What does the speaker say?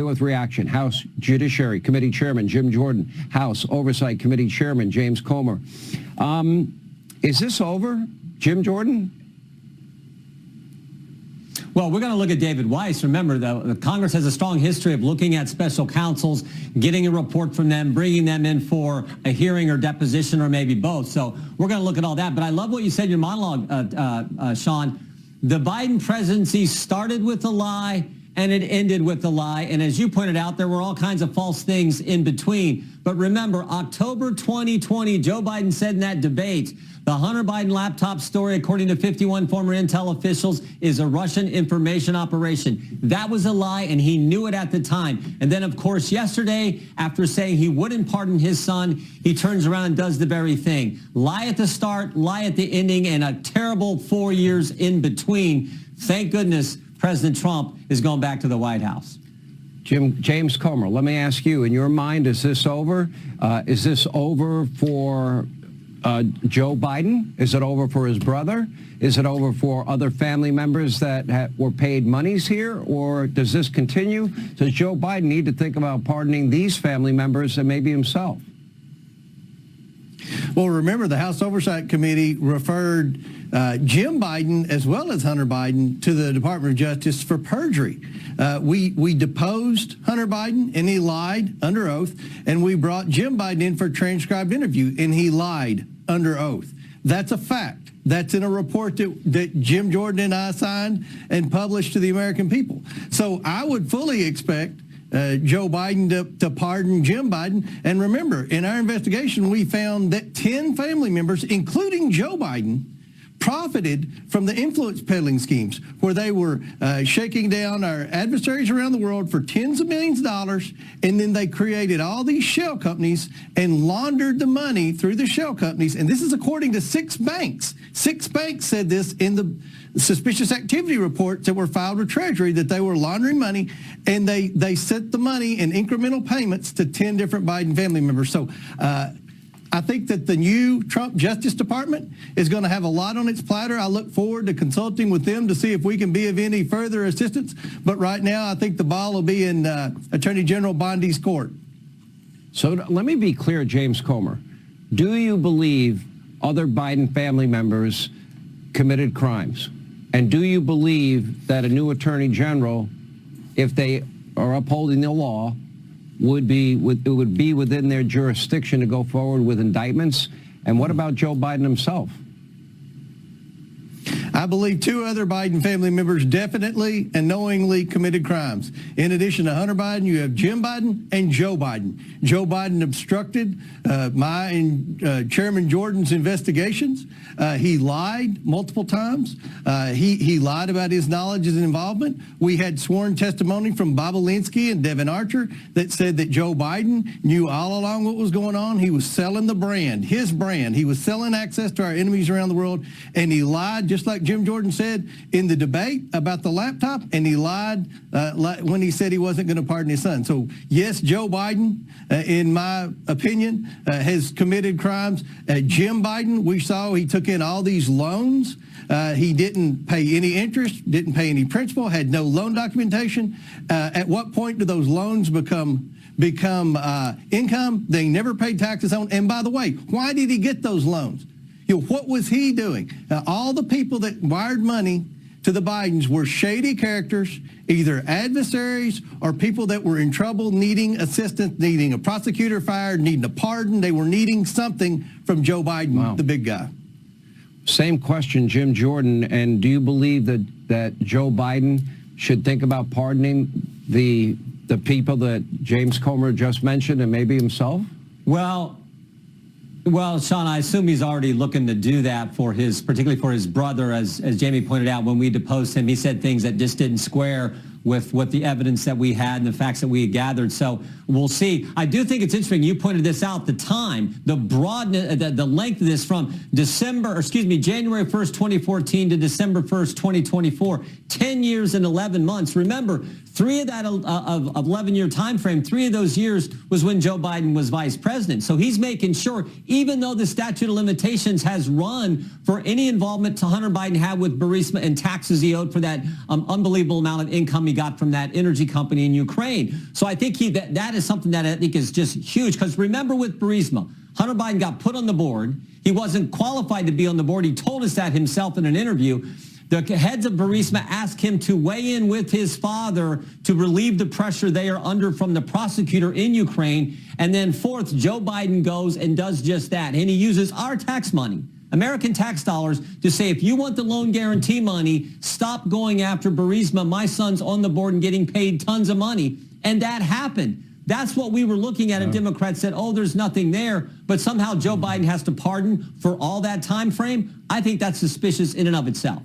with reaction. House Judiciary Committee Chairman Jim Jordan, House Oversight Committee Chairman James Comer. Is this over, Jim Jordan? Well, we're going to look at David Weiss. Remember, the Congress has a strong history of looking at special counsels, getting a report from them, bringing them in for a hearing or deposition or maybe both. So we're going to look at all that. But I love what you said in your monologue, Sean. The Biden presidency started with a lie and it ended with a lie. And as you pointed out, there were all kinds of false things in between. But remember, October 2020, Joe Biden said in that debate, the Hunter Biden laptop story, according to 51 former intel officials, is a Russian information operation. That was a lie, and he knew it at the time. And then, of course, yesterday, after saying he wouldn't pardon his son, he turns around and does the very thing. Lie at the start, lie at the ending, and a terrible 4 years in between. Thank goodness President Trump is going back to the White House. James Comer, let me ask you, in your mind, is this over? Is this over for Joe Biden? Is it over for his brother? Is it over for other family members that were paid monies here? Or does this continue? Does Joe Biden need to think about pardoning these family members and maybe himself? Well, remember, the House Oversight Committee referred Jim Biden as well as Hunter Biden to the Department of Justice for perjury. We deposed Hunter Biden, and he lied under oath, and we brought Jim Biden in for a transcribed interview, and he lied under oath. That's a fact. That's in a report that Jim Jordan and I signed and published to the American people. So I would fully expect Joe Biden to pardon Jim Biden. And remember, in our investigation, we found that 10 family members, including Joe Biden, profited from the influence peddling schemes where they were shaking down our adversaries around the world for tens of millions of dollars, and then they created all these shell companies and laundered the money through the shell companies. And this is according to 6 banks. 6 banks said this in the suspicious activity reports that were filed with Treasury, that they were laundering money, and they sent the money in incremental payments to 10 different Biden family members. So I think that the new Trump Justice Department is going to have a lot on its platter. I look forward to consulting with them to see if we can be of any further assistance. But right now, I think the ball will be in Attorney General Bondi's court. So let me be clear, James Comer. Do you believe other Biden family members committed crimes? And do you believe that a new Attorney General, if they are upholding the law, it would be within their jurisdiction to go forward with indictments? And what about Joe Biden himself? I believe 2 other Biden family members definitely and knowingly committed crimes. In addition to Hunter Biden, you have Jim Biden and Joe Biden. Joe Biden obstructed my and Chairman Jordan's investigations. He lied multiple times. He lied about his knowledge and involvement. We had sworn testimony from Bob Alinsky and Devin Archer that said that Joe Biden knew all along what was going on. He was selling the brand, his brand. He was selling access to our enemies around the world, and he lied just like Jim Jordan said in the debate about the laptop, and he lied when he said he wasn't going to pardon his son. So, yes, Joe Biden, in my opinion, has committed crimes. Jim Biden, we saw he took in all these loans. He didn't pay any interest, didn't pay any principal, had no loan documentation. At what point do those loans become income? They never paid taxes on. And by the way, why did he get those loans? What was he doing? All the people that wired money to the Bidens were shady characters, either adversaries or people that were in trouble, needing assistance, needing a prosecutor fired, needing a pardon. They were needing something from Joe Biden, the big guy. Same question, Jim Jordan. And do you believe that Joe Biden should think about pardoning the people that James Comer just mentioned and maybe himself? Well, Sean, I assume he's already looking to do that particularly for his brother. As Jamie pointed out, when we deposed him, he said things that just didn't square with what the evidence that we had and the facts that we had gathered. So we'll see. I do think it's interesting. You pointed this out, the time, the broadness, the length of this from January 1st, 2014 to December 1st, 2024, 10 years and 11 months. Remember, 3 of that of 11-year time frame, 3 of those years was when Joe Biden was vice president. So he's making sure, even though the statute of limitations has run for any involvement Hunter Biden had with Barisma and taxes he owed for that unbelievable amount of income he got from that energy company in Ukraine. So I think that is something that I think is just huge. Because remember with Barisma, Hunter Biden got put on the board. He wasn't qualified to be on the board. He told us that himself in an interview. The heads of Barisma asked him to weigh in with his father to relieve the pressure they are under from the prosecutor in Ukraine. And then fourth, Joe Biden goes and does just that. And he uses our tax money, American tax dollars, to say, if you want the loan guarantee money, stop going after Barisma. My son's on the board and getting paid tons of money. And that happened. That's what we were looking at, and Democrats said, oh, there's nothing there. But somehow Joe Biden has to pardon for all that time frame. I think that's suspicious in and of itself.